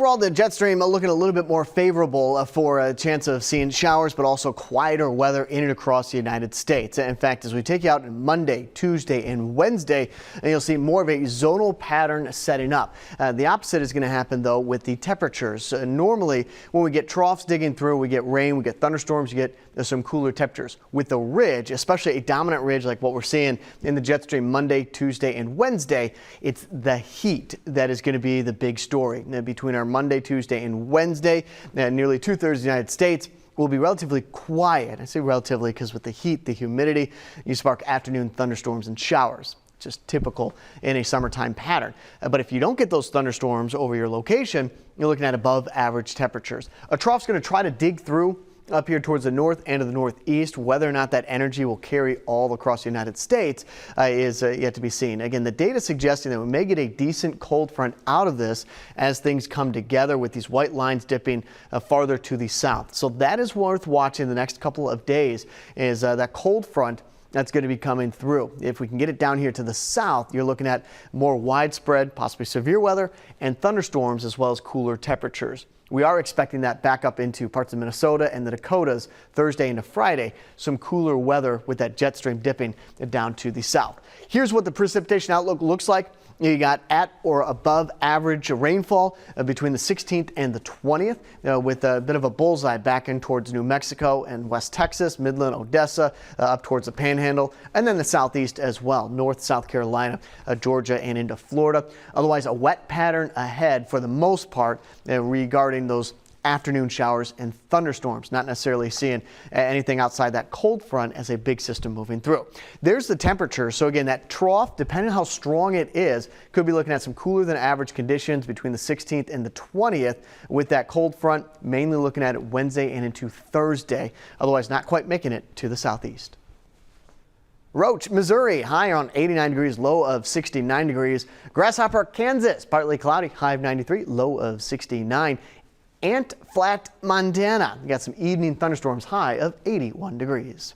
overall, the jet stream looking a little bit more favorable for a chance of seeing showers, but also quieter weather in and across the United States. In fact, as we take you out on Monday, Tuesday, and Wednesday, you'll see more of a zonal pattern setting up. The opposite is going to happen, though, with the temperatures. Normally, when we get troughs digging through, we get rain, we get thunderstorms, you get some cooler temperatures. With the ridge, especially a dominant ridge like what we're seeing in the jet stream Monday, Tuesday, and Wednesday, it's the heat that is going to be the big story. Between our Monday, Tuesday, and Wednesday, nearly 2/3 of the United States will be relatively quiet. I say relatively because with the heat, the humidity, you spark afternoon thunderstorms and showers. Just typical in a summertime pattern. But if you don't get those thunderstorms over your location, you're looking at above average temperatures. A trough's going to try to dig through up here towards the north and to the northeast. Whether or not that energy will carry all across the United States is yet to be seen. Again, the data suggesting that we may get a decent cold front out of this as things come together with these white lines dipping farther to the south. So that is worth watching the next couple of days, is that cold front that's going to be coming through. If we can get it down here to the south, you're looking at more widespread, possibly severe weather and thunderstorms, as well as cooler temperatures. We are expecting that back up into parts of Minnesota and the Dakotas Thursday into Friday. Some cooler weather with that jet stream dipping down to the south. Here's what the precipitation outlook looks like. You got at or above average rainfall between the 16th and the 20th, with a bit of a bullseye back in towards New Mexico and West Texas, Midland, Odessa, up towards the Panhandle, and then the southeast as well, North South Carolina, Georgia, and into Florida. Otherwise, a wet pattern ahead for the most part regarding those afternoon showers and thunderstorms, not necessarily seeing anything outside that cold front as a big system moving through. There's the temperature. So again, that trough, depending on how strong it is, could be looking at some cooler than average conditions between the 16th and the 20th with that cold front, mainly looking at it Wednesday and into Thursday. Otherwise, not quite making it to the southeast. Roach, Missouri, high on 89 degrees, low of 69 degrees. Grasshopper, Kansas, partly cloudy, high of 93, low of 69. Ant Flat, Montana, we got some evening thunderstorms, high of 81 degrees.